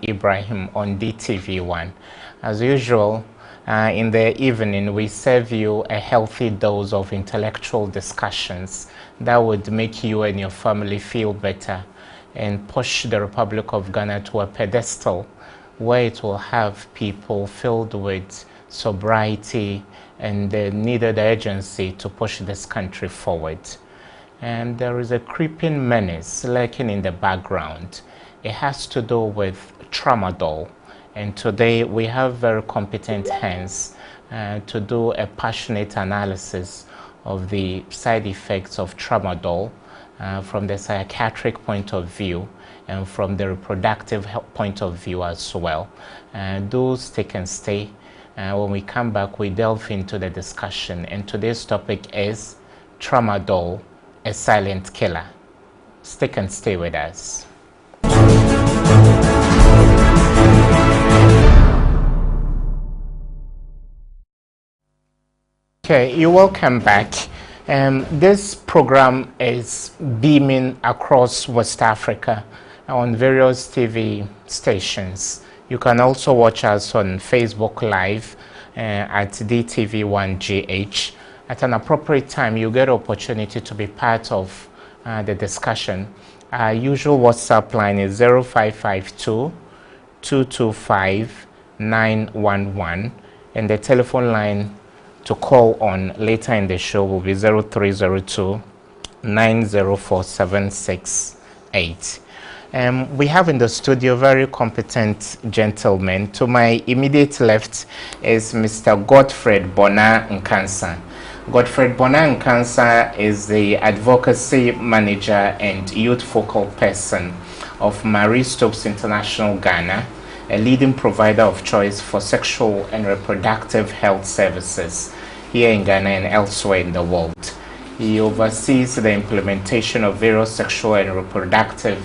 Ibrahim on DTV1. As usual, in the evening, we serve you a healthy dose of intellectual discussions that would make you and your family feel better and push the Republic of Ghana to a pedestal where it will have people filled with sobriety and the needed urgency to push this country forward. And there is a creeping menace lurking in the background. It has to do with Tramadol. And today we have very competent hands to do a passionate analysis of the side effects of Tramadol from the psychiatric point of view and from the reproductive health point of view as well. Do stick and stay. When we come back, we delve into the discussion. And today's topic is Tramadol, a silent killer. Stick and stay with us. Okay, you're welcome back. This program is beaming across West Africa on various TV stations. You can also watch us on Facebook Live at DTV1GH. At an appropriate time, you get opportunity to be part of the discussion. Our usual WhatsApp line is 0552 225 911, and the telephone line to call on later in the show will be 0302 904 we have in the studio very competent gentlemen. To my immediate left is Mr. Godfred Bona Nkansa. Godfred Bona Nkansa is the advocacy manager and youth focal person of Marie Stopes International Ghana, a leading provider of choice for sexual and reproductive health services here in Ghana and elsewhere in the world. He oversees the implementation of various sexual and reproductive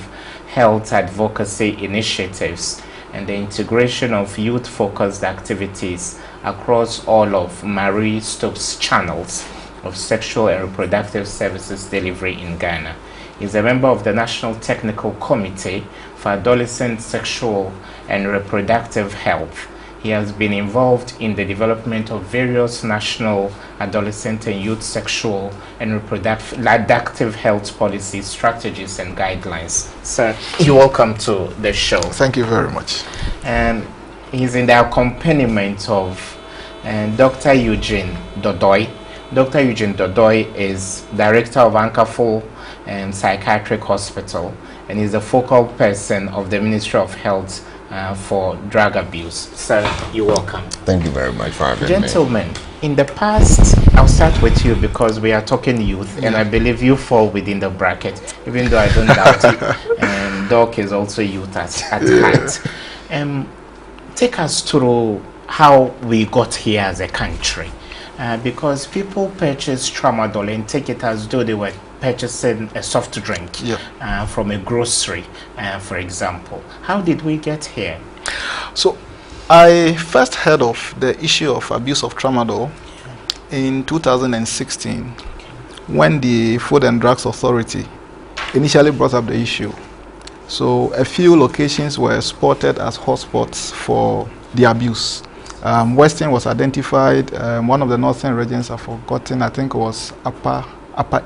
health advocacy initiatives and the integration of youth-focused activities across all of Marie Stopes' channels of sexual and reproductive services delivery in Ghana. He's a member of the National Technical Committee for Adolescent Sexual and Reproductive Health. He has been involved in the development of various national adolescent and youth sexual and reproductive health policies, strategies, and guidelines. Sir, you're welcome to the show. Thank you very much. He's in the accompaniment of Dr. Eugene Dodoi. Dr. Eugene Dodoi is director of Ankafo Psychiatric Hospital, and is the focal person of the Ministry of Health for drug abuse. Sir, you're welcome. Thank you very much for having me. Gentlemen, in the past, I'll start with you because we are talking youth, and I believe you fall within the bracket, even though I don't doubt it. Doc is also youth at heart. Take us through how we got here as a country, because people purchase Tramadol and take it as though they were purchasing a soft drink from a grocery, for example. How did we get here? So I first heard of the issue of abuse of Tramadol in 2016 when the Food and Drugs Authority initially brought up the issue. So a few locations were spotted as hotspots for the abuse. Western was identified, one of the northern regions I've forgotten, I think it was Upper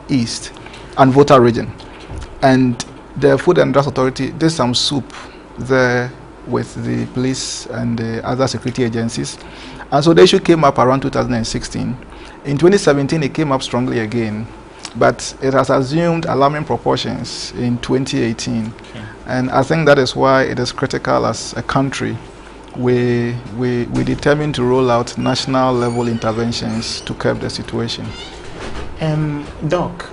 East and Volta region. And the Food and Drugs Authority did some soup there with the police and the other security agencies. And so the issue came up around 2016. In 2017, it came up strongly again, but it has assumed alarming proportions in 2018. Okay. And I think that is why it is critical as a country we determined to roll out national level interventions to curb the situation. Doc,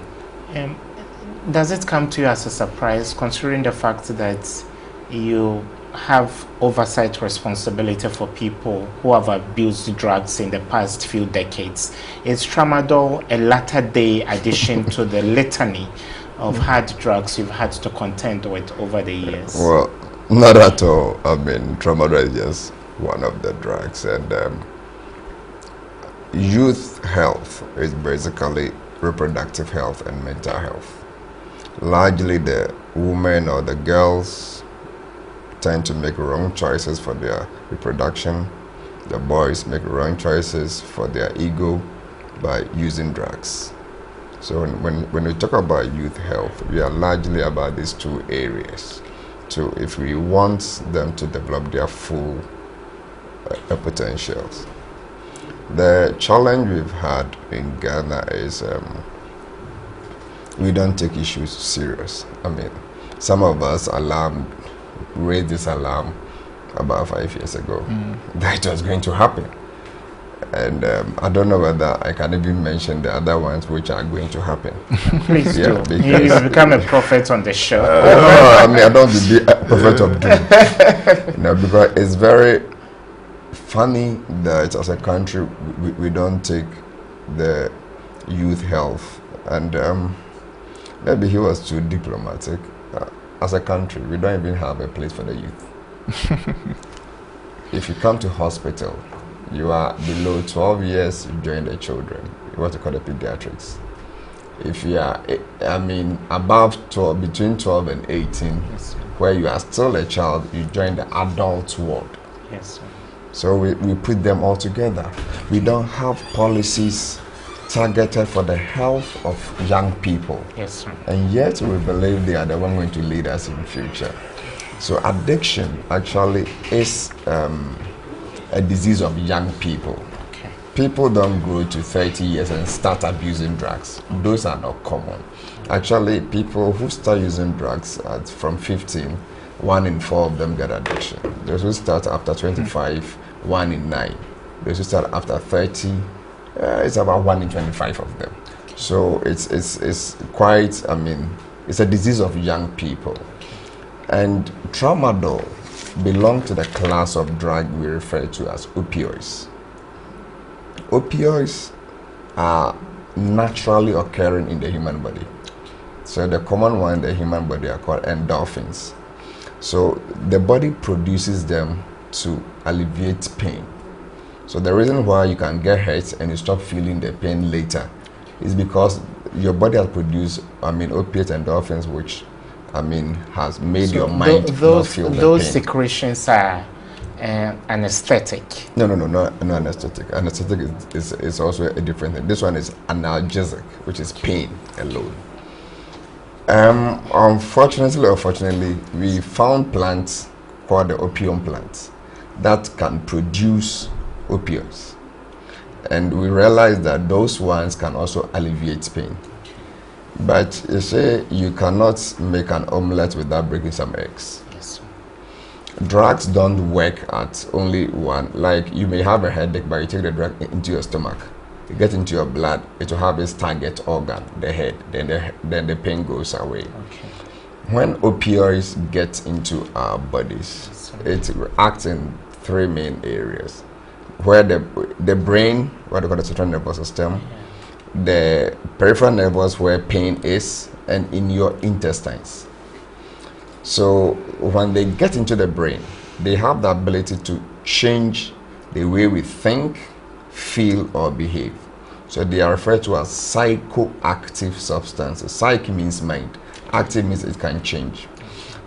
does it come to you as a surprise, considering the fact that you have oversight responsibility for people who have abused drugs in the past few decades? Is Tramadol a latter-day addition to the litany of hard drugs you've had to contend with over the years? Well, not at all. I mean, Tramadol is just one of the drugs, and youth health is basically reproductive health and mental health. Largely the women or the girls tend to make wrong choices for their reproduction. The boys make wrong choices for their ego by using drugs. So when we talk about youth health, we are largely about these two areas. So if we want them to develop their full potentials. The challenge we've had in Ghana is we don't take issues serious. I mean, some of us raised this alarm about 5 years ago that it was going to happen. And I don't know whether I can even mention the other ones which are going to happen. Please do. You become a prophet on the show. I mean, I don't want to be a prophet of doom. No, because it's very funny that as a country we don't take the youth health, and maybe he was too diplomatic. As a country, we don't even have a place for the youth. If you come to hospital, you are below 12 years, you join the children. What you call the pediatrics. If you are, I mean, above 12, between 12 and 18, yes, where you are still a child, you join the adult ward. Yes, sir. So we put them all together. We don't have policies targeted for the health of young people. Yes, sir. And yet we believe they are the one going to lead us in the future. So addiction actually is a disease of young people. Okay. People don't grow to 30 years and start abusing drugs. Those are not common. Actually, people who start using drugs from 15, 1 in 4 of them get addiction. Those who start after 25, 1 in 9. Those who start after 30, it's about 1 in 25 of them. So it's quite, I mean, it's a disease of young people. And Tramadol belong to the class of drug we refer to as opioids. Opioids are naturally occurring in the human body. So the common one in the human body are called endorphins. So the body produces them to alleviate pain. So the reason why you can get hurt and you stop feeling the pain later is because your body has produced, I mean, opiate endorphins, which, I mean, has made your mind not feel the pain. Those secretions are anesthetic. No, anesthetic. Anesthetic is also a different thing. This one is analgesic, which is pain alone. Unfortunately or fortunately, we found plants called the opium plants that can produce opioids. And we realized that those ones can also alleviate pain. But you say you cannot make an omelette without breaking some eggs. Yes. Drugs don't work at only one. Like, you may have a headache, but you take the drug into your stomach. It gets into your blood. It will have its target organ, the head. Then the pain goes away. Okay. When opioids get into our bodies, it acts in 3 main areas. Where the brain, what they call the central nervous system, the peripheral nerves where pain is, and in your intestines. So when they get into the brain, they have the ability to change the way we think, feel, or behave. So they are referred to as psychoactive substances. Psyche means mind. Active means it can change.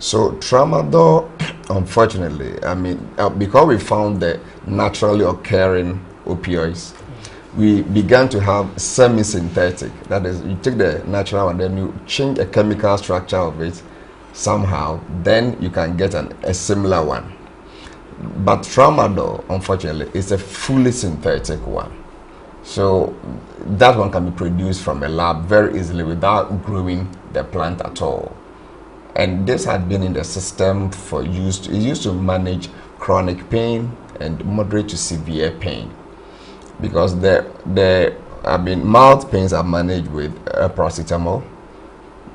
So Tramadol, unfortunately, I mean, because we found the naturally occurring opioids, we began to have semi-synthetic. That is, you take the natural and then you change the chemical structure of it somehow, then you can get a similar one. But Tramadol, unfortunately, is a fully synthetic one. So that one can be produced from a lab very easily without growing the plant at all. And this had been in the system for it used to manage chronic pain and moderate to severe pain. Because mild pains are managed with paracetamol.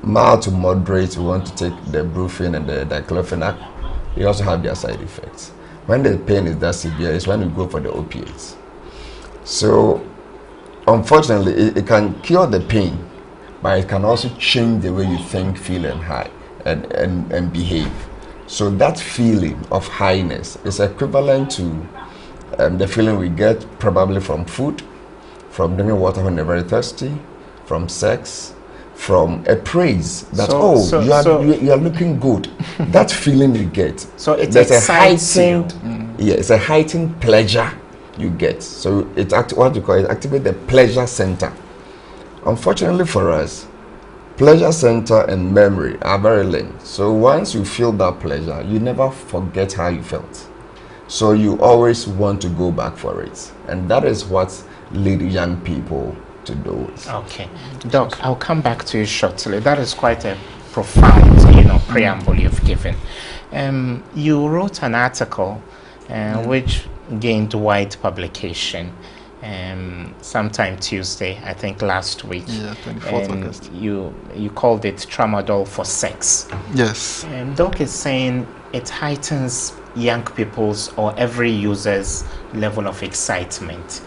Mild to moderate, we want to take the brufen and the diclofenac. They also have their side effects. When the pain is that severe, it's when we go for the opiates. So, unfortunately, it can cure the pain, but it can also change the way you think, feel, and behave. So that feeling of highness is equivalent to the feeling we get probably from food, from drinking water when you're very thirsty, from sex, from a praise that you are looking good. That feeling you get. So it's heightened, yeah, it's a heightened pleasure you get. So it what you call it activate the pleasure center. Unfortunately for us, pleasure center and memory are very linked. So once you feel that pleasure, you never forget how you felt. So you always want to go back for it, and that is what lead young people to do it. Okay, Doc, I'll come back to you shortly. That is quite a profound, preamble you've given. You wrote an article which gained wide publication sometime Tuesday, I think last week. Yeah, 24th August. You called it Tramadol for Sex. Yes. Doc is saying it heightens young people's or every user's level of excitement.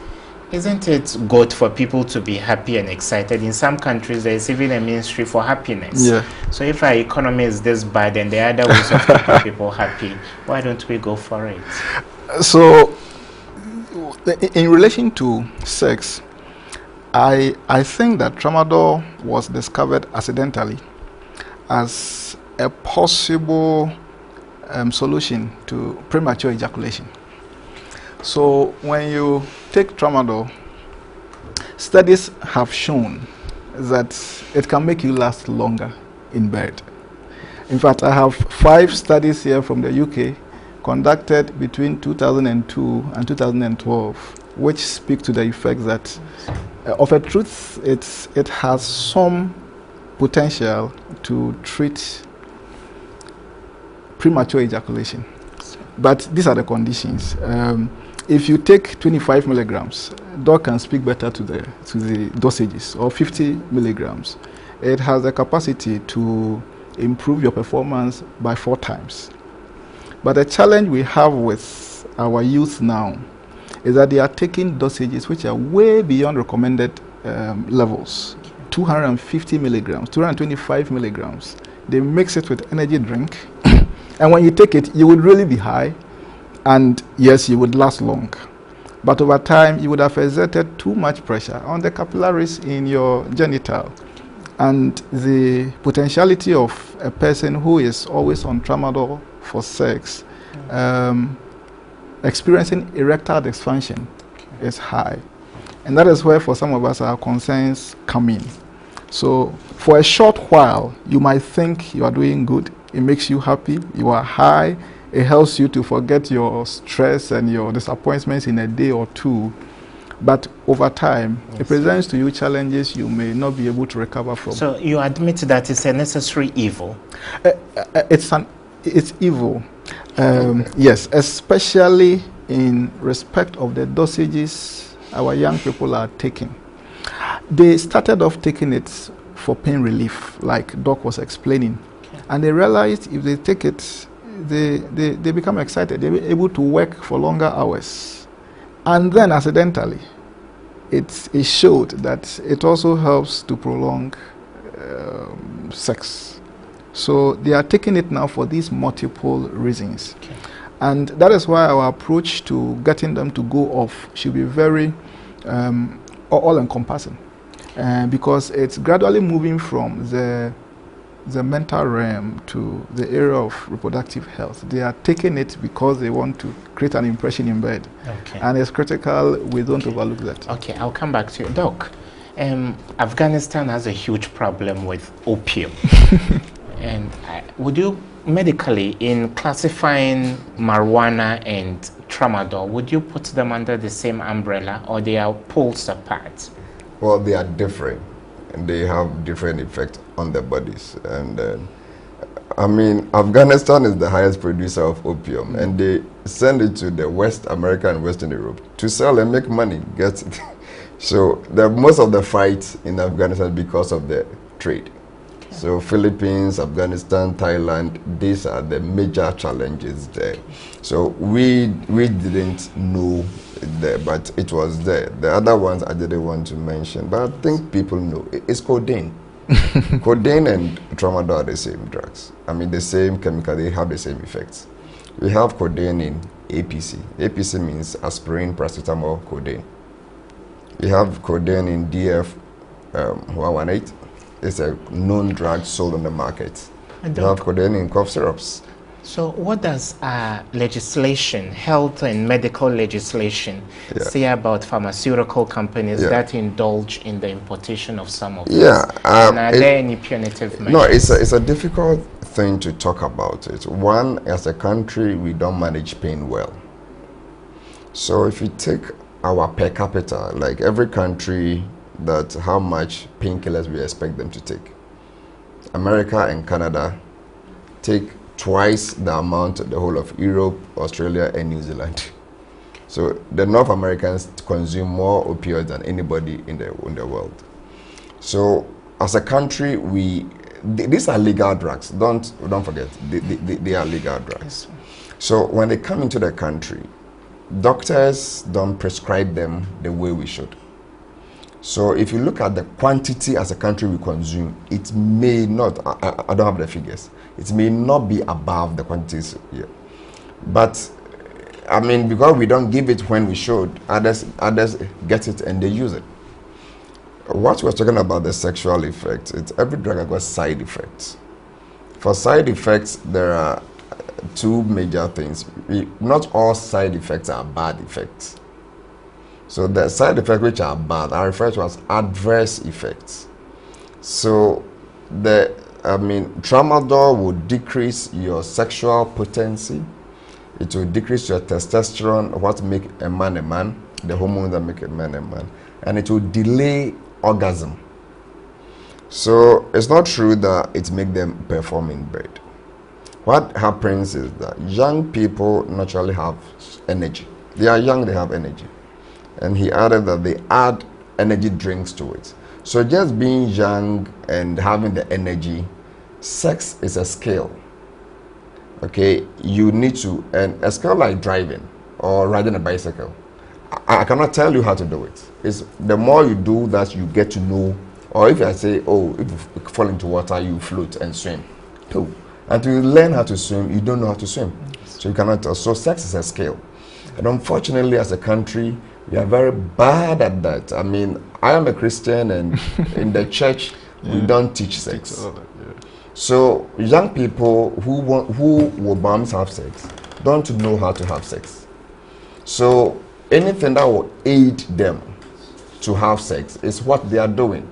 Isn't it good for people to be happy and excited? In some countries, there's even a ministry for happiness. Yeah. So if our economy is this bad and there are other ways of keeping people happy, why don't we go for it? So, in relation to sex, I think that Tramadol was discovered accidentally as a possible solution to premature ejaculation. So when you take Tramadol, studies have shown that it can make you last longer in bed. In fact, I have 5 studies here from the UK conducted between 2002 and 2012, which speak to the effect that, of a truth, it has some potential to treat premature ejaculation. But these are the conditions. If you take 25 milligrams, doc can speak better to the dosages, or 50 milligrams. It has the capacity to improve your performance by 4 times. But the challenge we have with our youth now is that they are taking dosages which are way beyond recommended levels. 250 milligrams, 225 milligrams. They mix it with energy drink. And when you take it, you will really be high. And yes, you would last long. But over time, you would have exerted too much pressure on the capillaries in your genital. And the potentiality of a person who is always on Tramadol for sex, experiencing erectile dysfunction is high. And that is where, for some of us, our concerns come in. So for a short while, you might think you are doing good. It makes you happy. You are high. It helps you to forget your stress and your disappointments in a day or two. But over time, it presents to you challenges you may not be able to recover from. So you admit that it's a necessary evil? It's evil. Yes, especially in respect of the dosages our young people are taking. They started off taking it for pain relief, like Doc was explaining. And they realized if they take it, they become excited. They're able to work for longer hours. And then accidentally, it showed that it also helps to prolong sex. So they are taking it now for these multiple reasons. Okay. And that is why our approach to getting them to go off should be very all-encompassing. Because it's gradually moving from the mental realm to the area of reproductive health. They are taking it because they want to create an impression in bed. Okay. And it's critical we don't overlook that. Okay, I'll come back to you. Doc, Afghanistan has a huge problem with opium. And would you, medically, in classifying marijuana and Tramadol, would you put them under the same umbrella, or they are poles apart? Well, they are different, and they have different effects on their bodies. And I mean, Afghanistan is the highest producer of opium, and they send it to the West America and Western Europe to sell and make money, get it. So most of the fight in Afghanistan is because of the trade. Okay. So Philippines, Afghanistan, Thailand, these are the major challenges there. So we didn't know there, but it was there. The other ones I didn't want to mention, but I think people know. It's codeine. Codeine and Tramadol are the same drugs. I mean, the same chemical, they have the same effects. We have codeine in APC. APC means aspirin, paracetamol, codeine. We have codeine in DF 118. is a known drug sold on the market. And You have codeine in cough syrups. so what does legislation, health and medical legislation, say about pharmaceutical companies that indulge in the importation of some of these? And are there any punitive measures? No, it's a difficult thing to talk about it. One, as a country, we don't manage pain well. So if you take our per capita, like every country, that how much painkillers we expect them to take. America and Canada take twice the amount of the whole of Europe, Australia, and New Zealand. So the North Americans consume more opioids than anybody in the world. So as a country, these are legal drugs. Don't forget, they are legal drugs. So when they come into the country, doctors don't prescribe them the way we should. So if you look at the quantity as a country we consume, it may not, I don't have the figures, it may not be above the quantities here. But, I mean, because we don't give it when we should, others get it and they use it. What we're talking about, the sexual effects, it's every drug has got side effects. For side effects, there are two major things. Not all side effects are bad effects. So the side effects which are bad are referred to as adverse effects. So tramadol will decrease your sexual potency. It will decrease your testosterone, what make a man, the hormones that make a man, and it will delay orgasm. So it's not true that it makes them perform in bed. What happens is that young people naturally have energy. They are young, they have energy. And he added that they add energy drinks to it. So just being young and having the energy, sex is a skill. Okay, you need to, and a skill like driving or riding a bicycle. I cannot tell you how to do it. It's the more you do that, you get to know. Or if I say, oh, if you fall into water, you float and swim. Too. And to learn how to swim, you don't know how to swim. So you cannot tell. So sex is a skill. And unfortunately, as a country, we are very bad at that. I mean, I am a Christian, and in the church, we don't teach sex. So young people who will bound to have sex don't know how to have sex. So anything that will aid them to have sex is what they are doing.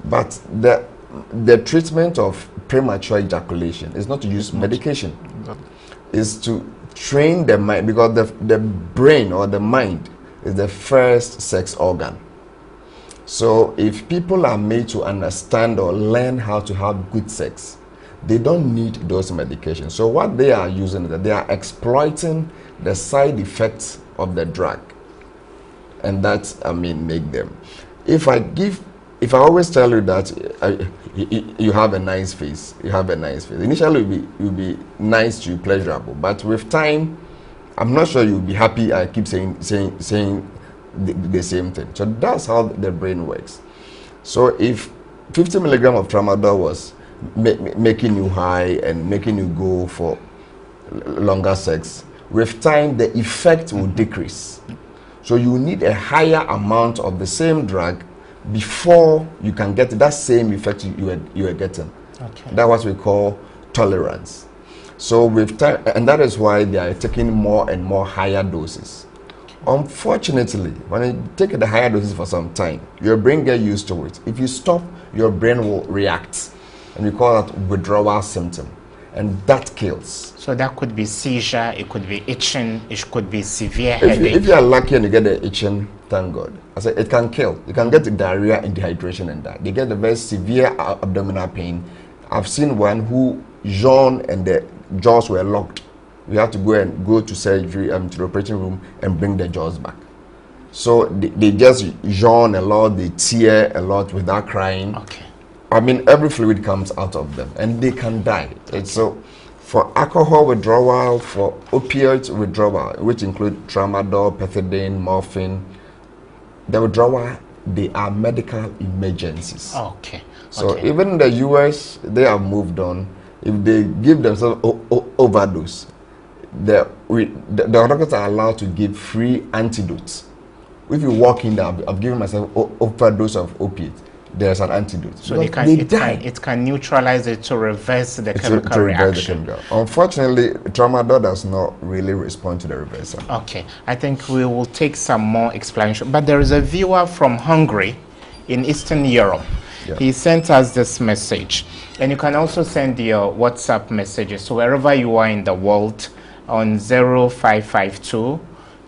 But the treatment of premature ejaculation is not to use medication. Is to train the mind, because the brain or the mind is the first sex organ. So if people are made to understand or learn how to have good sex, they don't need those medications. So what they are using is that they are exploiting the side effects of the drug, and that, I mean, make them. If I always tell you that you have a nice face, initially it will be nice to you, pleasurable, but with time, I'm not sure you'll be happy. I keep saying the same thing. So that's how the brain works. So if 50 milligram of tramadol was making you high and making you go for longer sex, with time the effect will decrease. So you need a higher amount of the same drug before you can get that same effect you are getting. Okay. That's what we call tolerance. So with time, and that is why they are taking more and more higher doses. Unfortunately, when you take the higher doses for some time, your brain gets used to it. If you stop, your brain will react, and we call that withdrawal symptom, and that kills. So that could be seizure, it could be itching, it could be severe headache. If you are lucky and you get the itching, thank God. I said it can kill. You can get diarrhea and dehydration and die. They get the very severe abdominal pain. I've seen one who yawned and the jaws were locked. We have to go to surgery, to the operating room, and bring the jaws back. So they just yawn a lot, they tear a lot without crying. Okay. I mean, every fluid comes out of them, and they can die. Okay. So for alcohol withdrawal, for opioid withdrawal, which include tramadol, pethidine, morphine, the withdrawal, they are medical emergencies. Okay. So even in the US, they have moved on. If they give themselves overdose, the doctors are allowed to give free antidotes. If you walk in there, I've given myself overdose of opiates. there's an antidote. So it can neutralize it to reverse the chemical reaction. Unfortunately, Tramadol does not really respond to the reversal. Okay, I think we will take some more explanation. But there is a viewer from Hungary in Eastern Europe. Yeah. He sent us this message. And you can also send your WhatsApp messages. So wherever you are in the world on 0552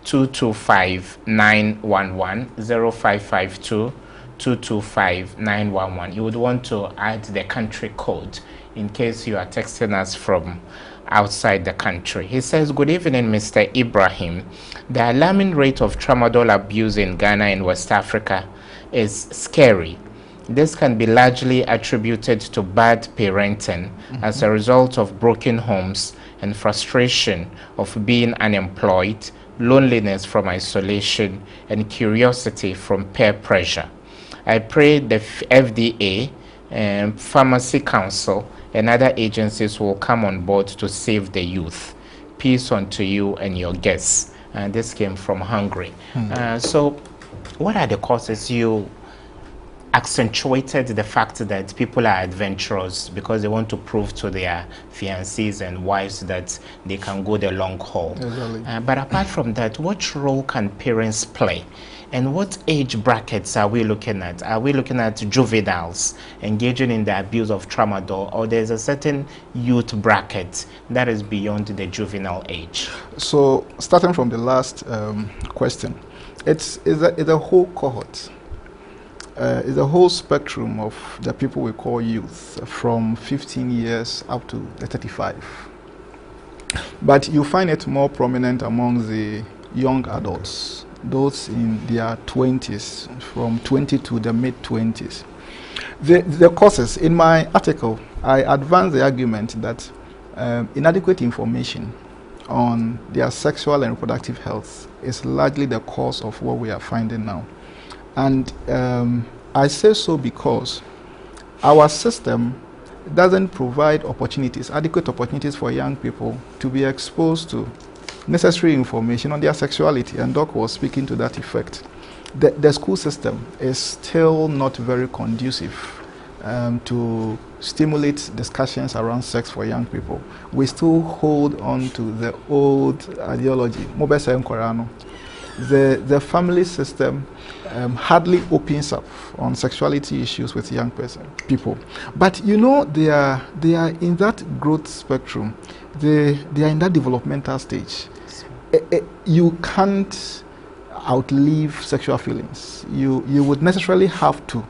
225 911, 0552 225 911. You would want to add the country code in case you are texting us from outside the country. He says, good evening, Mr. Ibrahim. The alarming rate of tramadol abuse in Ghana and West Africa is scary. This can be largely attributed to bad parenting as a result of broken homes and frustration of being unemployed, loneliness from isolation, and curiosity from peer pressure. I pray the FDA, Pharmacy Council, and other agencies will come on board to save the youth. Peace unto you and your guests. And this came from Hungary. So what are the causes? You accentuated the fact that people are adventurous because they want to prove to their fiancés and wives that they can go the long haul. Exactly. But apart from that, what role can parents play? And what age brackets are we looking at? Are we looking at juveniles engaging in the abuse of tramadol, or there's a certain youth bracket that is beyond the juvenile age? So starting from the last question, it's a whole cohort. It's a whole spectrum of the people we call youth, from 15 years up to 35. But you find it more prominent among the young adults, those in their 20s, from 20 to the mid-20s. The causes, in my article, I advance the argument that inadequate information on their sexual and reproductive health is largely the cause of what we are finding now. And I say so because our system doesn't provide adequate opportunities for young people to be exposed to necessary information on their sexuality, and Doc was speaking to that effect. The school system is still not very conducive to stimulate discussions around sex for young people. We still hold on to the old ideology. The family system hardly opens up on sexuality issues with young people. But you know, they are in that growth spectrum. They are in that developmental stage. You can't outlive sexual feelings. You would necessarily have to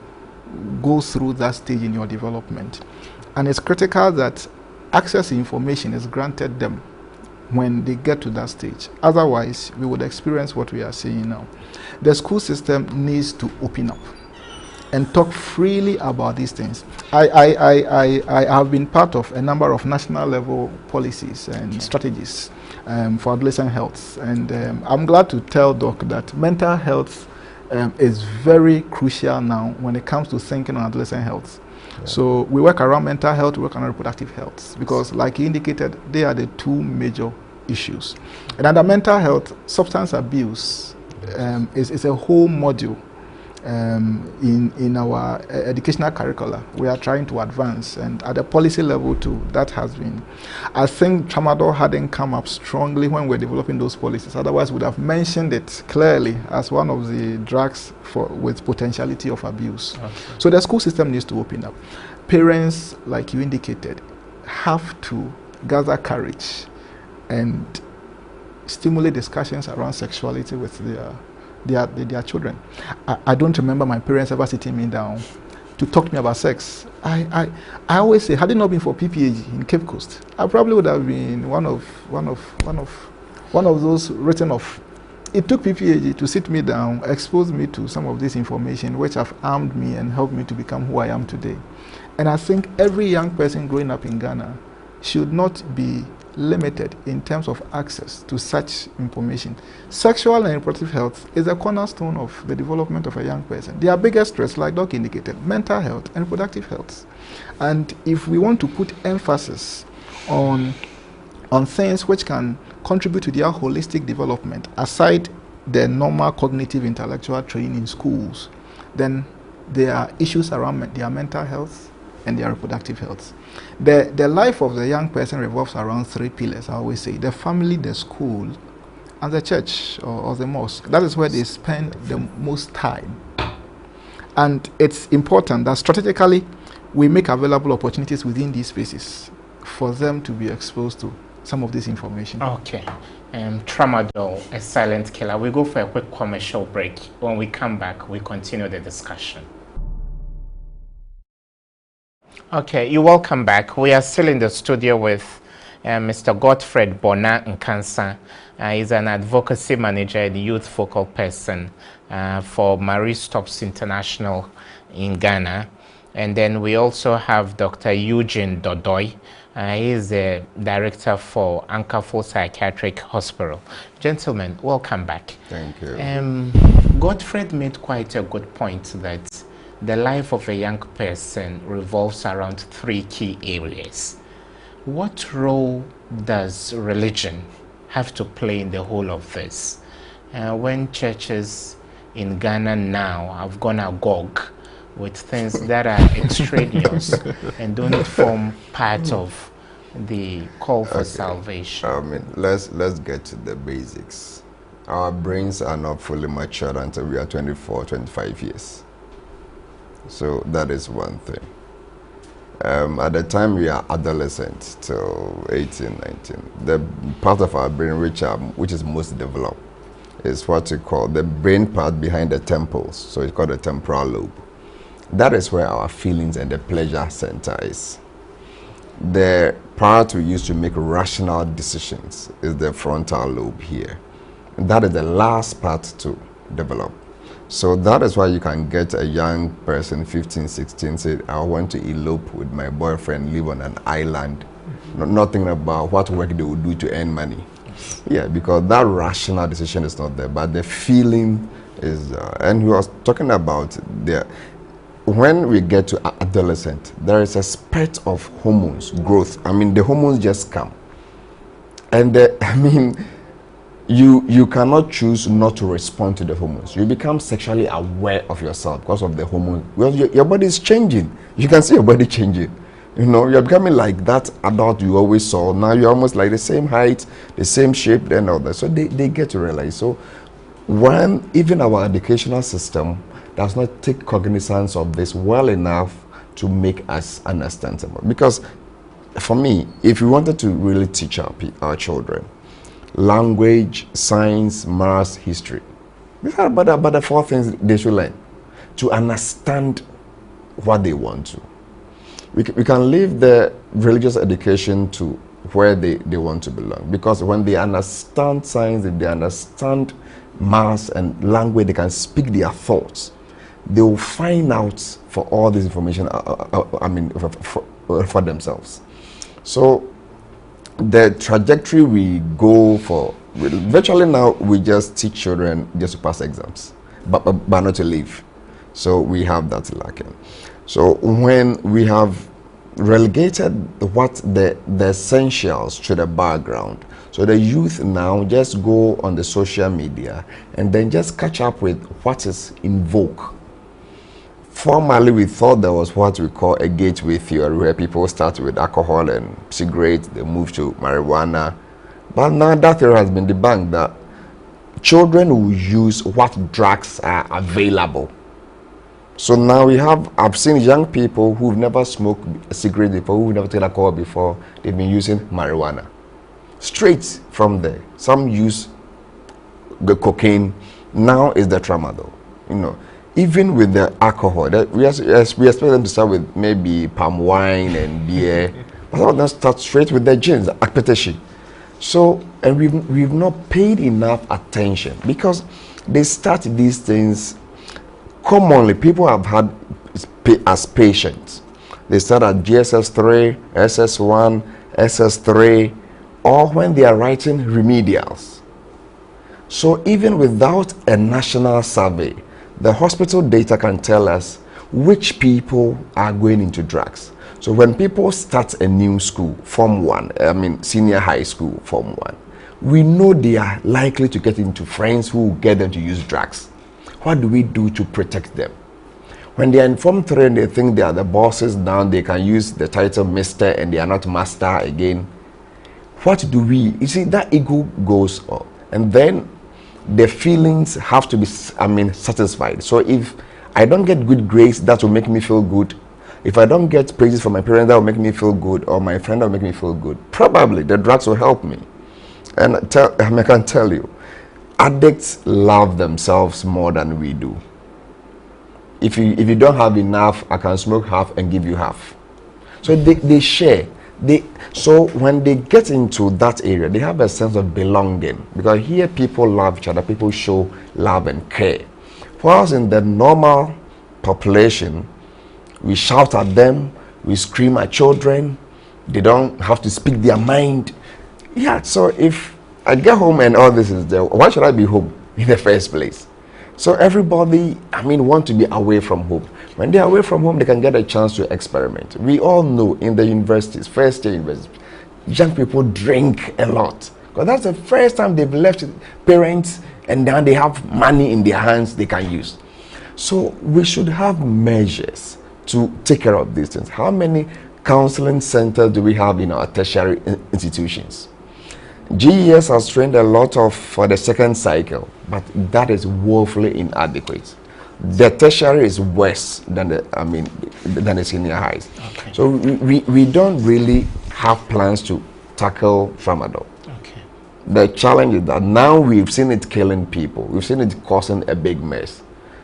go through that stage in your development. And it's critical that access to information is granted them when they get to that stage. Otherwise, we would experience what we are seeing now. The school system needs to open up and talk freely about these things. I have been part of a number of national level policies and strategies for adolescent health. And I'm glad to tell Doc that mental health is very crucial now when it comes to thinking on adolescent health. Yeah. So we work around mental health, we work on reproductive health, because like he indicated, they are the two major issues. And under mental health, substance abuse is a whole module in our educational curricula. We are trying to advance, and at the policy level too, that has been. I think tramadol hadn't come up strongly when we're developing those policies. Otherwise, we would have mentioned it clearly as one of the drugs with potentiality of abuse. Okay. So the school system needs to open up. Parents, like you indicated, have to gather courage and stimulate discussions around sexuality with their children. I don't remember my parents ever sitting me down to talk to me about sex. I always say, had it not been for PPAG in Cape Coast, I probably would have been one of those written off. It took PPAG to sit me down, expose me to some of this information, which have armed me and helped me to become who I am today. And I think every young person growing up in Ghana should not be limited in terms of access to such information. Sexual and reproductive health is a cornerstone of the development of a young person. Their biggest stress, like Doc indicated, mental health and reproductive health. And if we want to put emphasis on things which can contribute to their holistic development, aside the normal cognitive intellectual training in schools, then there are issues around their mental health and their reproductive health. The life of the young person revolves around three pillars, I always say: the family, the school, and the church or the mosque. That is where they spend the most time. And it's important that strategically we make available opportunities within these spaces for them to be exposed to some of this information. Okay. Tramadol, a silent killer. We go for a quick commercial break. When we come back, we continue the discussion. Okay, you're welcome back. We are still in the studio with Mr. Godfred Bona Nkansa. He's an advocacy manager and youth focal person for Marie Stopes International in Ghana. And then we also have Dr. Eugene Dodoi. He is the director for Ankafo Psychiatric Hospital. Gentlemen, welcome back. Thank you. Godfred made quite a good point that the life of a young person revolves around three key areas. What role does religion have to play in the whole of this? When churches in Ghana now have gone agog with things that are extraneous and don't form part of the call for salvation. I mean, let's get to the basics. Our brains are not fully matured until we are 24, 25 years. So that is one thing. At the time we are adolescent till 18, 19, the part of our brain which is most developed is what we call the brain part behind the temples. So it's called the temporal lobe. That is where our feelings and the pleasure center is. The part we use to make rational decisions is the frontal lobe here. And that is the last part to develop. So that is why you can get a young person, 15, 16, say, I want to elope with my boyfriend, live on an island, not thinking about what work they will do to earn money. Yeah, because that rational decision is not there, but the feeling is, and we was talking about when we get to adolescent, there is a spurt of hormones, growth. I mean, the hormones just come. And I mean, you cannot choose not to respond to the hormones. You become sexually aware of yourself because of the hormones. Well, your body is changing. You can see your body changing. You know, you're becoming like that adult you always saw. Now you're almost like the same height, the same shape, and all that. So they get to realize. So when even our educational system does not take cognizance of this well enough to make us understandable. Because for me, if we wanted to really teach our children language, science, maths, history, these are about the four things they should learn to understand what they want to. We can leave the religious education to where they want to belong, because when they understand science, if they understand maths and language, they can speak their thoughts. They will find out for all this information, for themselves. So the trajectory we go for, virtually now we just teach children just to pass exams, but not to live. So we have that lacking. So when we have relegated what the essentials to the background, so the youth now just go on the social media and then just catch up with what is in vogue. Formerly, we thought there was what we call a gateway theory, where people start with alcohol and cigarettes, they move to marijuana. But now that theory has been debunked, that children will use what drugs are available. So now I've seen young people who've never smoked a cigarette before, who've never taken alcohol before, they've been using marijuana. Straight from there. Some use the cocaine, now is the tramadol, you know. Even with the alcohol, we expect them to start with maybe palm wine and beer, but some of them start straight with their gins, akpeteshi. So, and we've not paid enough attention, because they start these things commonly. People have had as patients. They start at GSS 3, SS1, SS3, or when they are writing remedials. So even without a national survey, the hospital data can tell us which people are going into drugs. So when people start a new school, Form 1, senior high school, Form 1, we know they are likely to get into friends who will get them to use drugs. What do we do to protect them? When they are in Form 3 and they think they are the bosses now, they can use the title Mr. and they are not Master again. What do we, you see, that ego goes up. And then the feelings have to be, satisfied. So if I don't get good grades, that will make me feel good. If I don't get praises from my parents, that will make me feel good, or my friend will make me feel good. Probably the drugs will help me. And I can tell you, addicts love themselves more than we do. If you don't have enough, I can smoke half and give you half. So they share. So when they get into that area, they have a sense of belonging, because here people love each other, people show love and care. For us in the normal population, we shout at them, we scream at children, they don't have to speak their mind. Yeah, so if I get home and all this is there, why should I be home in the first place? So everybody, want to be away from home. When they're away from home, they can get a chance to experiment. We all know in the universities, first year universities, young people drink a lot, because that's the first time they've left parents and now they have money in their hands they can use. So we should have measures to take care of these things. How many counseling centers do we have in our tertiary institutions? GES has trained a lot for the second cycle, but that is woefully inadequate. The tertiary is worse than the senior highs. Okay. So we don't really have plans to tackle Tramadol. Okay. The challenge is that now we've seen it killing people. We've seen it causing a big mess.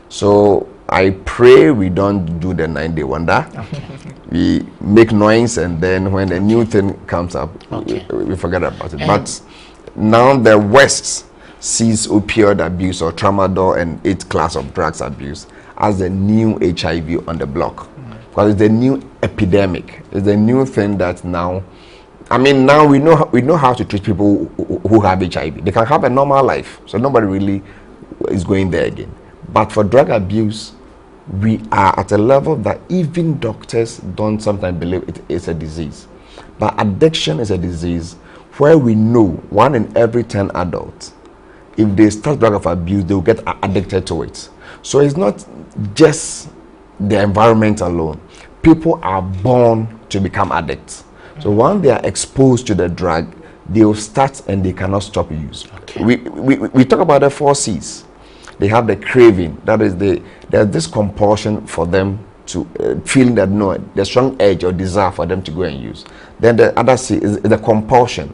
So I pray we don't do the 9-day wonder. Okay. We make noise, and then when a new thing comes up, we forget about it. But now the West sees opioid abuse or Tramadol and its class of drugs abuse as the new HIV on the block. Because it's the new epidemic. It's the new thing that now, now we know how to treat people who have HIV. They can have a normal life, so nobody really is going there again. But for drug abuse, we are at a level that even doctors don't sometimes believe it is a disease. But addiction is a disease where we know 1 in every 10 adults, if they start drug of abuse, they will get addicted to it. So it's not just the environment alone. People are born to become addicts. So once they are exposed to the drug, they will start and they cannot stop use. Okay. We talk about the 4 C's. They have the craving, that is there's this compulsion for them to feel that the strong urge or desire for them to go and use. Then the other C is the compulsion,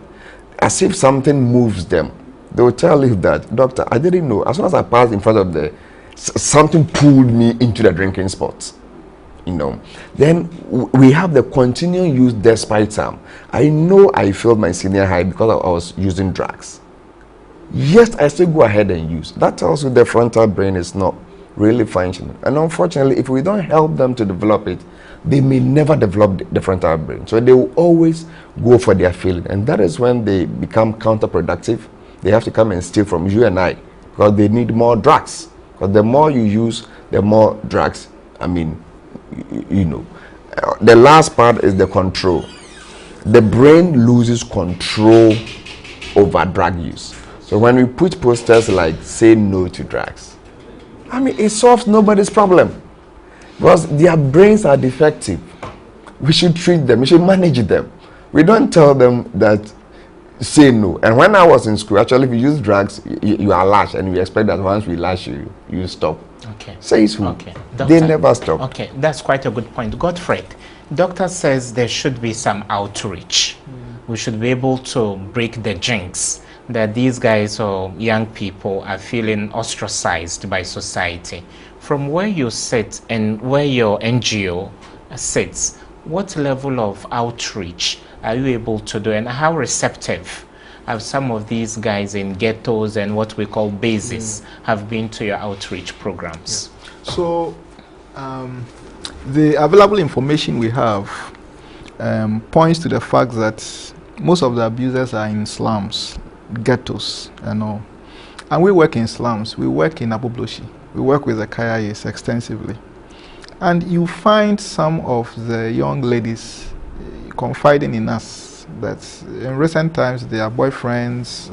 as if something moves them. They will tell you that, doctor, I didn't know. As soon as I passed in front of something pulled me into the drinking spot. Then we have the continuing use despite time. I know I failed my senior high because I was using drugs. Yes, I still go ahead and use. That tells you the frontal brain is not really functioning. And unfortunately, if we don't help them to develop it, they may never develop the frontal brain. So they will always go for their feeling. And that is when they become counterproductive. They have to come and steal from you and I, because they need more drugs. Because the more you use, the more drugs. The last part is the control. The brain loses control over drug use. So when we put posters like "say no to drugs," it solves nobody's problem, because their brains are defective. We should treat them, we should manage them. We don't tell them that say no. And when I was in school, actually, if you use drugs, you are lashed, and we expect that once we lash you, you stop. Okay. Says who? Okay. Doctor, they never stop. Okay, that's quite a good point. Godfred, doctor says there should be some outreach. We should be able to break the jinx that these guys or young people are feeling ostracized by society. From where you sit and where your NGO sits, what level of outreach are you able to do, and how receptive have some of these guys in ghettos and what we call bases have been to your outreach programs? Yeah. So the available information we have points to the fact that most of the abusers are in slums, ghettos, and all. And we work in slums. We work in Abobloshi. We work with the Kayayes extensively. And you find some of the young ladies confiding in us that in recent times their boyfriends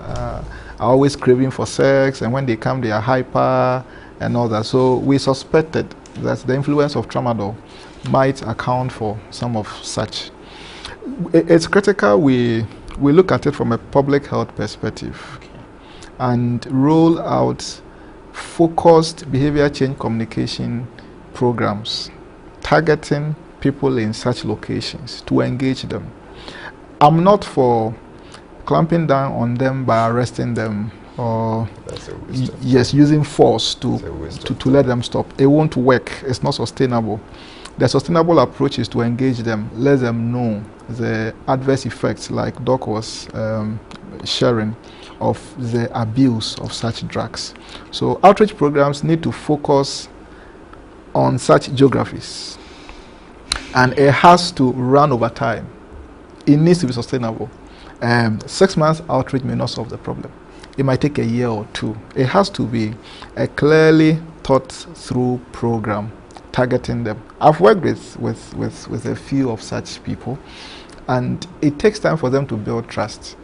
are always craving for sex, and when they come they are hyper and all that. So we suspected that the influence of tramadol might account for some of such. It's critical we look at it from a public health perspective and roll out focused behavior change communication programs targeting people in such locations to engage them. I'm not for clamping down on them by arresting them or yes, using force to let them stop. It won't work. It's not sustainable. The sustainable approach is to engage them, let them know the adverse effects, like Doc was sharing, of the abuse of such drugs. So outreach programs need to focus on such geographies, and it has to run over time. It needs to be sustainable. 6 months outreach may not solve the problem. It might take a year or two. It has to be a clearly thought through program targeting them. I've worked with a few of such people, and it takes time for them to build trust.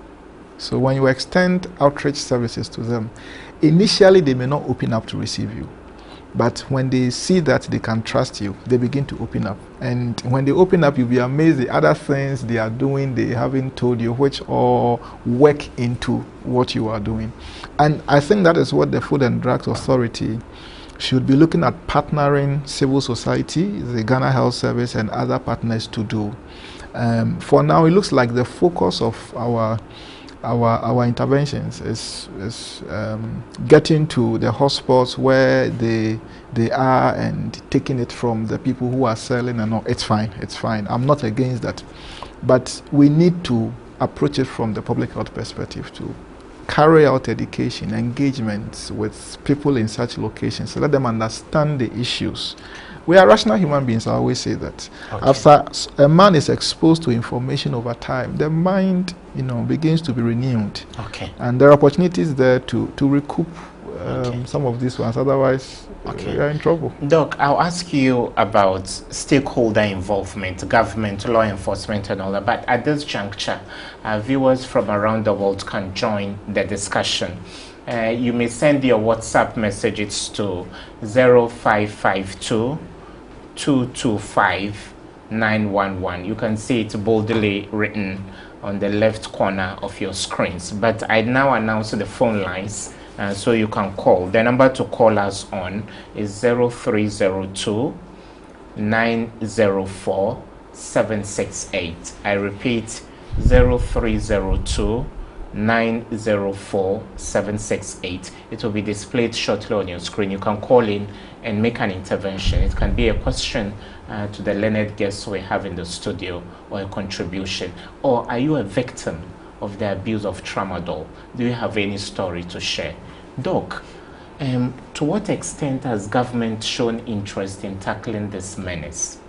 So when you extend outreach services to them, initially they may not open up to receive you. But when they see that they can trust you, they begin to open up. And when they open up, you'll be amazed the other things they are doing, they haven't told you, which all work into what you are doing. And I think that is what the Food and Drugs Authority should be looking at, partnering civil society, the Ghana Health Service, and other partners to do. For now, it looks like the focus of our interventions is getting to the hotspots where they are and taking it from the people who are selling and all. It's fine. I'm not against that. But we need to approach it from the public health perspective to carry out education, engagements with people in such locations, so let them understand the issues. We are rational human beings, I always say that. Okay. After a man is exposed to information over time, the mind, begins to be renewed. Okay. And there are opportunities there to recoup some of these ones. Otherwise, we are in trouble. Doc, I'll ask you about stakeholder involvement, government, law enforcement, and all that. But at this juncture, viewers from around the world can join the discussion. You may send your WhatsApp messages to 0552 225 911. You can see it boldly written on the left corner of your screens. But I now announce the phone lines so you can call. The number to call us on is 0302 904 768. I repeat, 0302 904 768. It will be displayed shortly on your screen. You can call in and make an intervention. It can be a question to the learned guests we have in the studio, or a contribution. Or are you a victim of the abuse of tramadol? Do you have any story to share? Doc, to what extent has government shown interest in tackling this menace?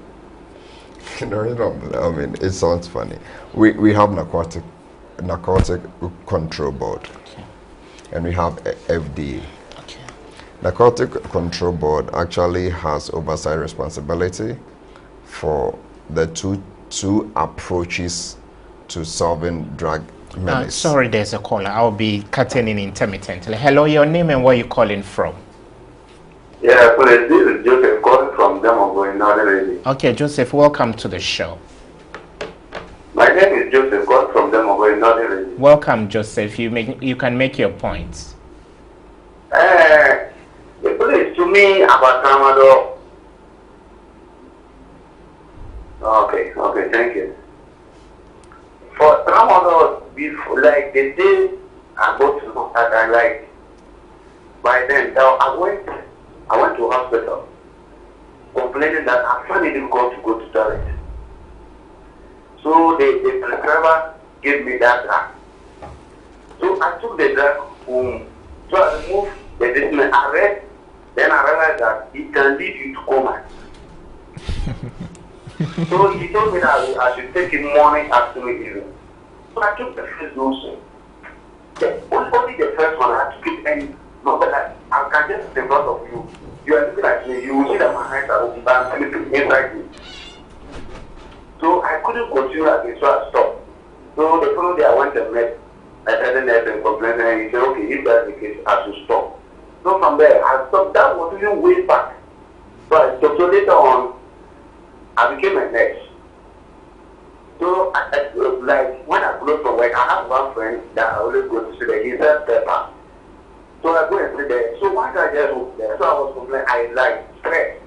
I mean, it sounds funny. We have narcotic control board, and we have FDA. Narcotic control board actually has oversight responsibility for the two approaches to solving drug menace. Sorry, there's a caller. I'll be cutting in intermittently. Hello, your name and where you calling from? Yeah, please, this is Joseph calling from Demogo in Northern Region. Okay, Joseph, welcome to the show. My name is Joseph, calling from Demogo in Northern Region. Welcome, Joseph. You can make your points. Please, to me about tramadol. Okay, thank you. For tramadol, before, like the day I go to that I like, by then I went to hospital complaining that I find it difficult to go to toilet. So the prescriber gave me that drug. So I took the drug home. So I removed the treatment. I read, then I realized that it can lead you to coma. So he told me that I should take it morning, afternoon, evening. So I took the first dose. Only the first one I took it, and no, but I can just in front of you. You are looking at me. You will see that my eyes are open, but I'm sleeping inside me. So I couldn't continue again, so I stopped. So the following day I went and met a certain nurse and complained, and he said, okay, if that's the case, I should stop. So from there, I stopped. That was even way back. So later on, I became a nurse. So, like, when I go from work, I have one friend that I always go to see there. He's a pepper. So I go and sit there. So why do I just walk there? So I was complaining, I like stress.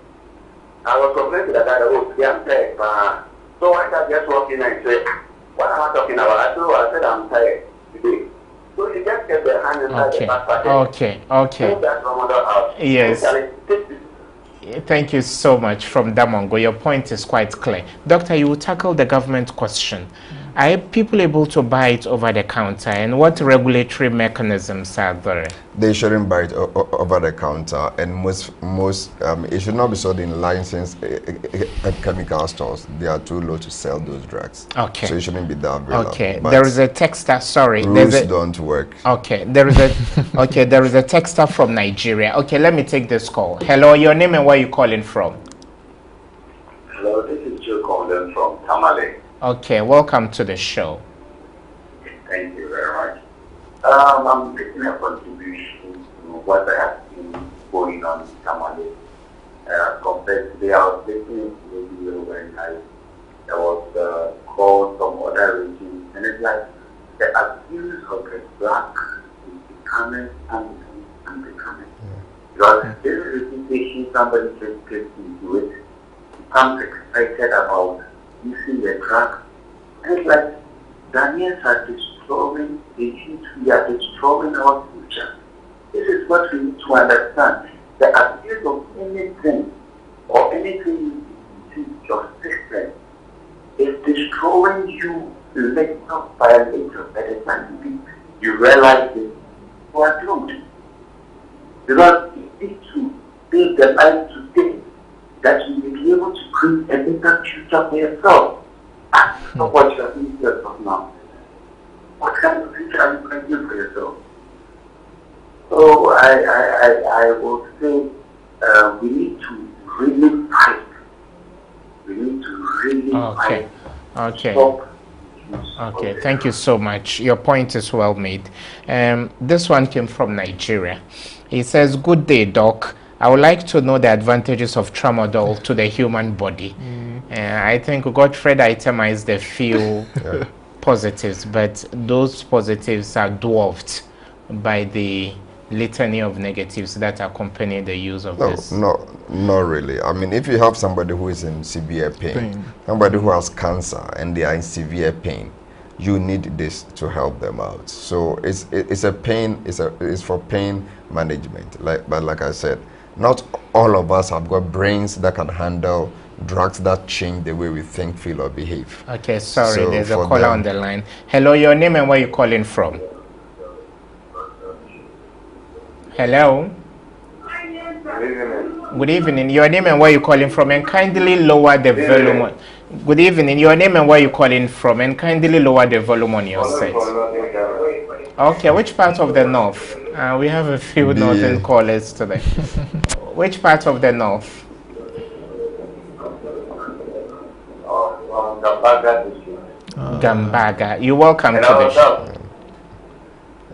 I was complaining to the guy that was I'm tired. So why do I just walk in and say, what am I talking about? I said I'm tired today. So he just kept the hand inside the back. Okay. So that's Tramadol out. Yes. So thank you so much from Damongo. Your point is quite clear. Doctor, you will tackle the government question. Are people able to buy it over the counter, and what regulatory mechanisms are there? They shouldn't buy it over the counter, and most it should not be sold in licensed chemical stores. They are too low to sell those drugs. Okay. So it shouldn't be that available. Okay. There is a texter. Sorry. Rules don't work. Okay. There is a There is a texter from Nigeria. Okay. Let me take this call. Hello. Your name and where you calling from? hello, this is Joe calling from Tamale. Okay. Welcome to the show. Thank you very much. I'm making a contribution to what I have seen going on in Tamale. Compared to the house, listening to the video when there was called from other regions, and it's like the abuse of the black is becoming and becoming. Because this is a situation somebody just gets into it, becomes excited about using the drug, and it's like Ghanaians are destroying the youth, we are destroying our future. This is what we need to understand. The abuse of anything or anything in your system is destroying you little by little. By the time you realize it, you are doomed. Because you need to build the life today that you will be able to create a better future for yourself. That's not what you are doing yourself now. What kind of future are you creating for yourself? So I will say we need to really fight. We need to really fight. Okay. Stop. Okay, thank you so much. Your point is well made. This one came from Nigeria. He says, "Good day, Doc. I would like to know the advantages of Tramadol to the human body." I think Godfred itemized a few positives, but those positives are dwarfed by the litany of negatives that accompany the use of this. No, not really. I mean, if you have somebody who is in severe pain, somebody who has cancer and they are in severe pain, you need this to help them out. So it's for pain management. But like I said, not all of us have got brains that can handle drugs that change the way we think, feel, or behave. Okay, sorry, So there's a for caller on the line. Hello, your name and where you calling from? Hello. Good evening. Your name and where you calling from, and kindly lower the volume. Good evening. Your name and where you calling from, and kindly lower the volume on your set. Okay, which part of the north? We have a few northern callers today. Which part of the north? Gambaga. You're welcome to the show.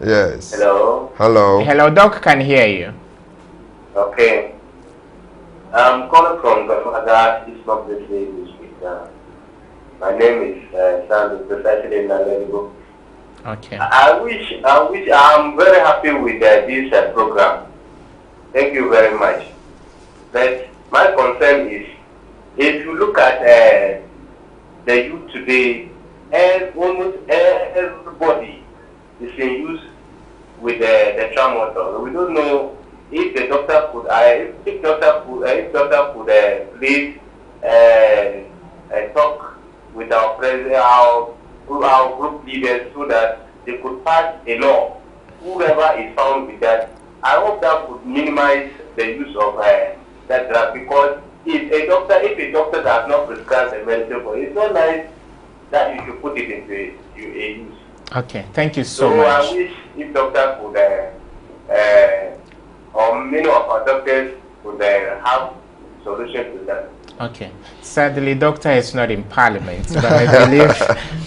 Yes. Hello. Hello. Hello, Doc can hear you. Okay. I'm calling from Gambaga, East of the District. My name is Sandy, precisely in Nalerigo. Okay. I'm very happy with this program. Thank you very much. But my concern is, if you look at the youth today, almost everybody is in use with the Tramadol. We don't know if the doctor could, please talk with our president, our group leaders, so that they could pass a law. Whoever is found with that, I hope that could minimize the use of that drug, because if a doctor does not prescribe the medicine for it, it's not nice that you should put it into a use. Okay, thank you so much. I wish if doctor could, or many of our doctors could have solution to that. Okay. Sadly, doctor is not in parliament, but I believe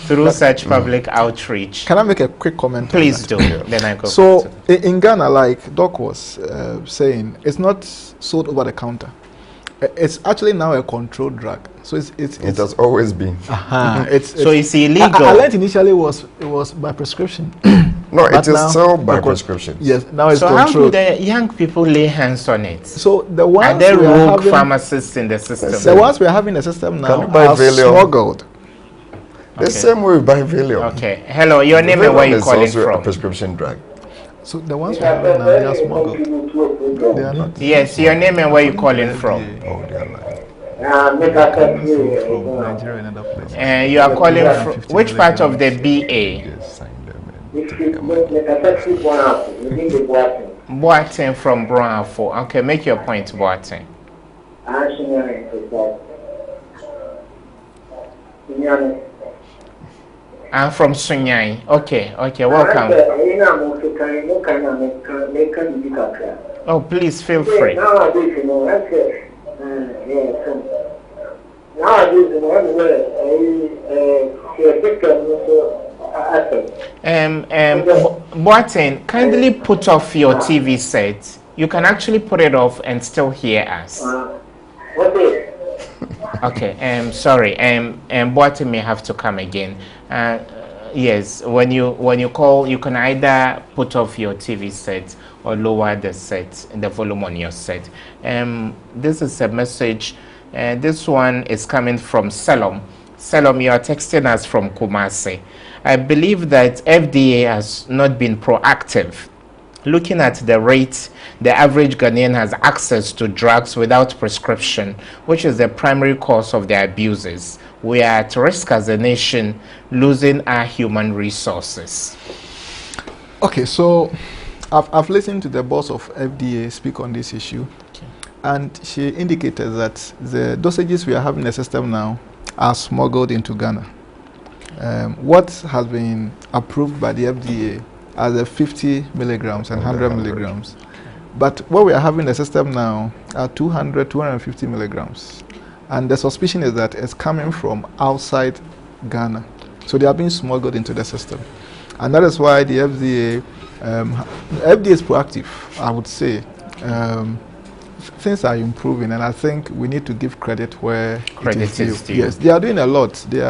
through such public outreach. Can I make a quick comment? Please do. Then I go. So in Ghana, like Doc was saying, it's not sold over the counter. It's actually now a controlled drug. So it has always been. It's illegal. I learned initially it was by prescription. No, it is still by prescription. Yes, now it's so controlled. So how do the young people lay hands on it? So the ones are there rogue pharmacists in the system? The ones we are having in the system now are smuggled. Okay. The same way we buy Valium. Okay. Hello, your name and where you calling from? A prescription drug. So the ones we have now, they are smuggled. They are not. Yes, your name and where you calling from? Oh, they are lying. From Nigeria and other places. And you are calling from which part of the BA? Boateng from Brownford. Okay, make your point, Boateng. I'm from Sunyai. Okay, welcome. Oh, please feel free. Boateng, kindly put off your TV set. You can actually put it off and still hear us. Okay, sorry. Boateng may have to come again. Yes, when you call, you can either put off your TV set or lower the set, the volume on your set. This is a message. This one is coming from Salom. Salom, you are texting us from Kumasi. I believe that FDA has not been proactive. Looking at the rate, the average Ghanaian has access to drugs without prescription, which is the primary cause of the abuses. We are at risk as a nation, losing our human resources. Okay, so I've listened to the boss of FDA speak on this issue, and she indicated that the dosages we are having in the system now are smuggled into Ghana. What has been approved by the FDA are the 50 milligrams and 100 milligrams. But what we are having in the system now are 200, 250 milligrams. And the suspicion is that it's coming from outside Ghana. So they are being smuggled into the system. And that is why the FDA is proactive, I would say. Things are improving, and I think we need to give credit where credit is due. Yes, they are doing a lot. They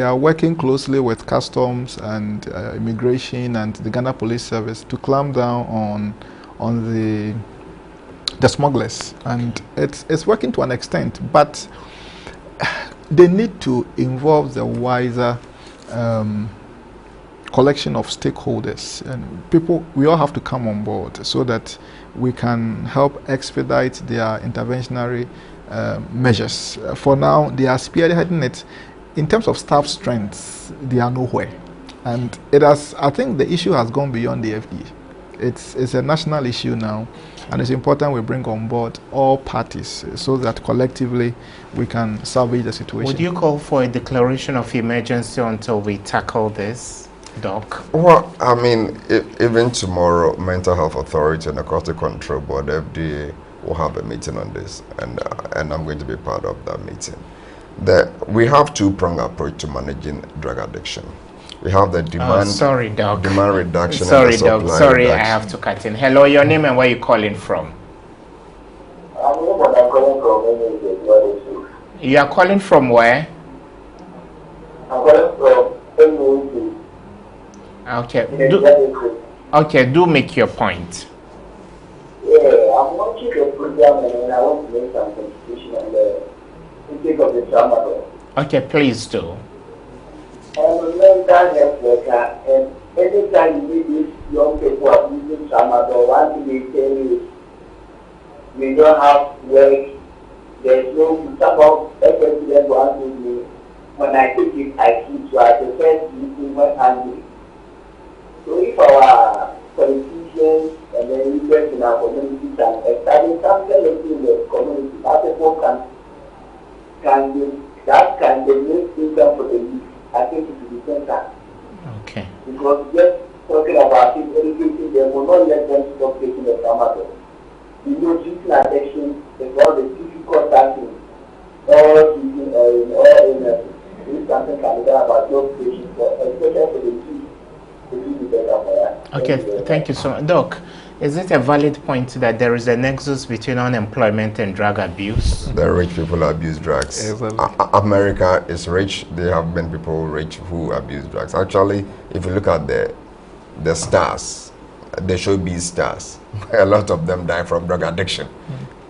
are working closely with customs and immigration and the Ghana Police Service to clamp down on the smugglers, and it's working to an extent. But they need to involve the wiser collection of stakeholders and people. We all have to come on board so that we can help expedite their interventionary measures. For now, they are spearheading it. In terms of staff strength, they are nowhere. And it has, I think the issue has gone beyond the FDA. It's a national issue now, and it's important we bring on board all parties so that collectively we can salvage the situation. Would you call for a declaration of emergency until we tackle this? Doc? Well, I mean, even tomorrow, Mental Health Authority and the Narcotic Control Board, FDA, will have a meeting on this, and I'm going to be part of that meeting. We have two-pronged approach to managing drug addiction. We have the demand, demand reduction. Sorry, and the Doc. supply Sorry, reduction. I have to cut in. Hello, your name and where you calling from? You are calling from where? I'm calling from Okay, do make your point. Yeah, I'm watching the program and I want to make some contribution on the intake of the Tramadol. Okay, please do. I'm a mental health worker, and anytime you meet these young people are using Tramadol, one thing they tell you is we don't have work, there's no about FSDF one with me. When I take it, I keep so I prefer to use when angry. So if our politicians and then leaders in our community can establish something in the community, that people can generate income for the youth, I think it will be better. Okay. Because just talking about it, educating them will not let them stop taking the Tramadol. You know, drinking addiction is one of the difficult things. All illnesses. This is something can be done about those patients, especially for the youth. Okay, thank you so much. Doc, Is it a valid point that there is a nexus between unemployment and drug abuse? The rich people abuse drugs. Exactly. America is rich. There have been people rich who abuse drugs. Actually, if you look at the stars, the showbiz stars, a lot of them die from drug addiction.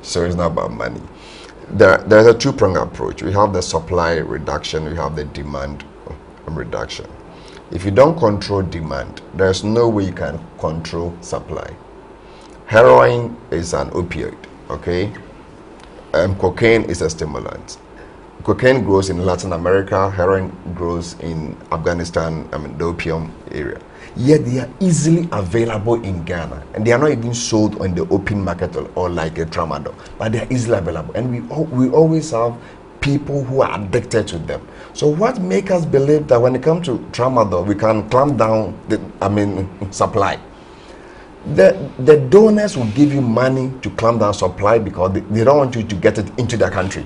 So it's not about money. There's a two-pronged approach. We have the supply reduction, we have the demand reduction. If you don't control demand, there's no way you can control supply. Heroin is an opioid, okay? Cocaine is a stimulant. Cocaine grows in Latin America, heroin grows in Afghanistan, the opium area. Yet they are easily available in Ghana, and they are not even sold on the open market or like a Tramadol, but they are easily available. And we always have people who are addicted to them. So what makes us believe that when it comes to Tramadol, we can clamp down the supply? The donors will give you money to clamp down supply because they don't want you to get it into their country.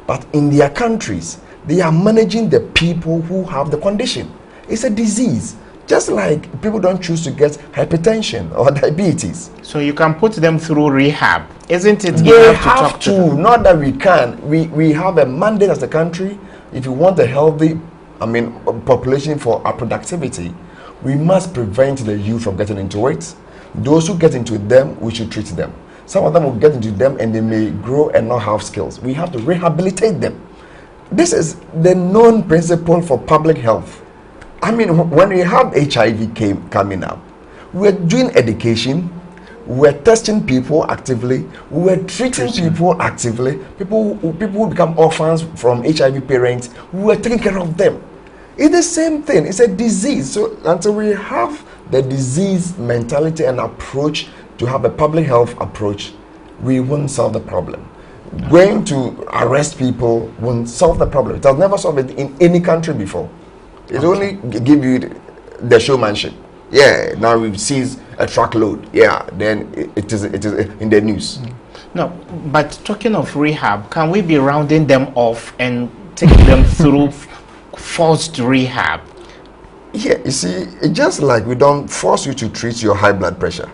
But in their countries, they are managing the people who have the condition. It's a disease. Just like people don't choose to get hypertension or diabetes. So you can put them through rehab, isn't it? They have to, not that we can. We have a mandate as a country. If you want a healthy, population for our productivity, we must prevent the youth from getting into it. Those who get into them, we should treat them. Some of them will get into them and they may grow and not have skills. We have to rehabilitate them. This is the known principle for public health. When we have HIV coming up, we're doing education, we're testing people actively, we're treating people actively. People who become orphans from HIV parents, we're taking care of them. It's the same thing. It's a disease. So until we have the disease mentality and approach to have a public health approach, we won't solve the problem. Going to arrest people won't solve the problem. It has never solved it in any country before. It only give you the showmanship. Yeah, now we've seized a truckload. Yeah, then it is in the news. No, but talking of rehab, can we be rounding them off and taking them through forced rehab? Yeah, you see, it's just like we don't force you to treat your high blood pressure.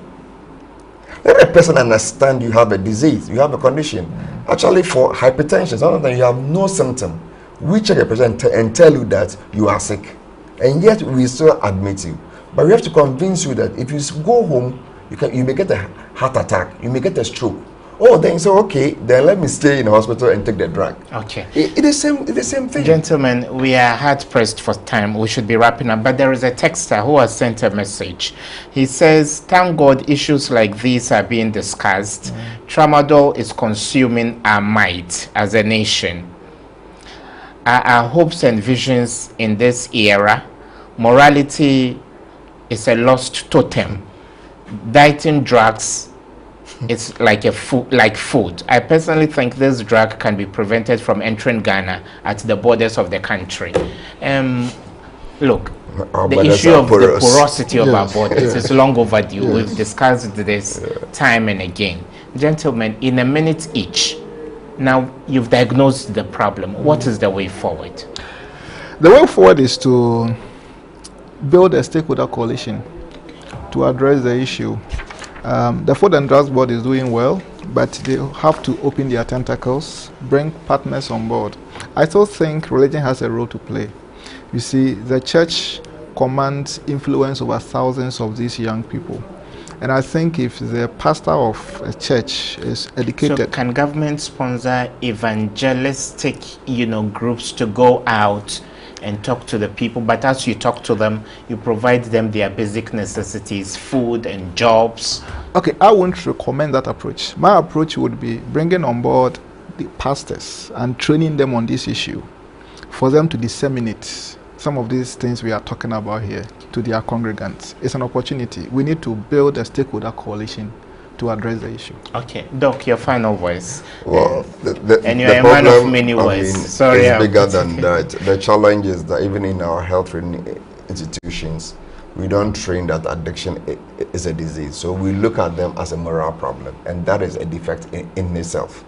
Let a person understand you have a disease, you have a condition. Actually, for hypertension, sometimes you have no symptom. We check your pressure and tell you that you are sick, and yet we still admit you. But we have to convince you that if you go home, you may get a heart attack, you may get a stroke. Oh, then you say, okay, then let me stay in the hospital and take the drug. Okay. It's the same thing. Gentlemen, we are hard pressed for time. We should be wrapping up. But there is a texter who has sent a message. He says, thank God issues like these are being discussed. Tramadol is consuming our might as a nation. Our hopes and visions in this era, morality is a lost totem. Dieting drugs, it's like food. I personally think this drug can be prevented from entering Ghana at the borders of the country. Look, the issue of the porosity of our borders is long overdue. Yes. We've discussed this time and again. Gentlemen, in a minute each, now you've diagnosed the problem. What is the way forward? The way forward is to build a stakeholder coalition to address the issue. The Food and Drugs Board is doing well, but they have to open their tentacles, bring partners on board. I still think religion has a role to play. You see, the church commands influence over thousands of these young people. And I think if the pastor of a church is educated... So can government sponsor evangelistic, groups to go out and talk to the people? But as you talk to them, you provide them their basic necessities, food and jobs. Okay, I won't recommend that approach. My approach would be bringing on board the pastors and training them on this issue for them to disseminate some of these things we are talking about here to their congregants. It's an opportunity. We need to build a stakeholder coalition to address the issue. Okay, Doc, your final voice. Well, and you're a man of many words. Sorry, it's bigger than that. The challenge is that even in our health institutions, we don't train that addiction is a disease. So we look at them as a moral problem, and that is a defect in itself.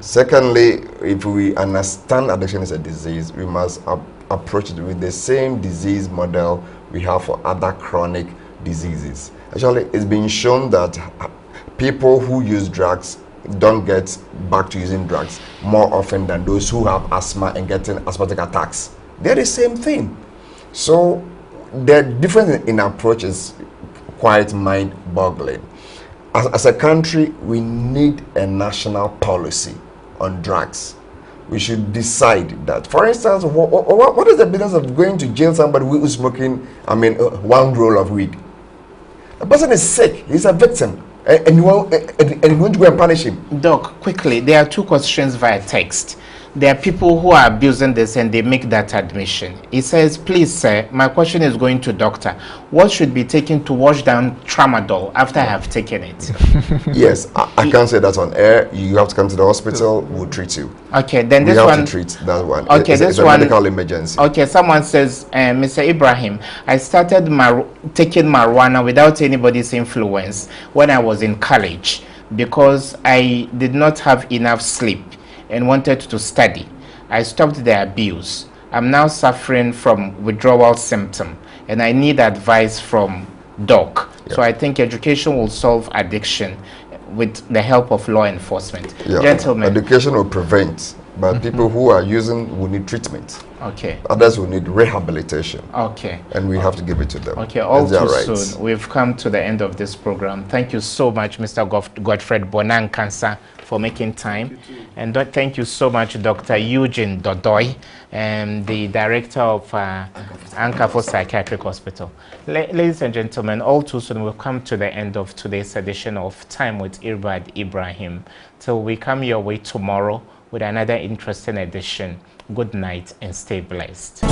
Secondly, if we understand addiction is a disease, we must approach it with the same disease model we have for other chronic diseases. Actually, it's been shown that people who use drugs don't get back to using drugs more often than those who have asthma and getting asthmatic attacks. They're the same thing. So the difference in approach is quite mind-boggling. As a country, we need a national policy on drugs. We should decide that. For instance, what is the business of going to jail somebody who is smoking, one roll of weed? The person is sick. He's a victim. And you want to go and punish him. Doc, quickly, there are two questions via text. There are people who are abusing this and they make that admission. He says, please, sir, my question is going to doctor. What should be taken to wash down tramadol after I have taken it? Yes, I can't say that on air. You have to come to the hospital. We'll treat you. Okay, then this we have one. To treat that one. Okay, it's a medical emergency. Okay, someone says, Mr. Ibrahim, I started taking marijuana without anybody's influence when I was in college because I did not have enough sleep and wanted to study. I stopped the abuse. I'm now suffering from withdrawal symptom and I need advice from doc. Yeah. So I think education will solve addiction with the help of law enforcement. Yeah. Gentlemen. Education will prevent, but people who are using will need treatment. Okay. Others will need rehabilitation. Okay. And we have to give it to them. Okay, all too soon. We've come to the end of this program. Thank you so much, Mr. Godfred Bonankansa, for making time. And thank you so much, Dr. Eugene Dodoy, the director of Ankafo Psychiatric Hospital. Ladies and gentlemen, all too soon we've come to the end of today's edition of Time with Irbad Ibrahim. Till we come your way tomorrow with another interesting edition. Good night and stay blessed.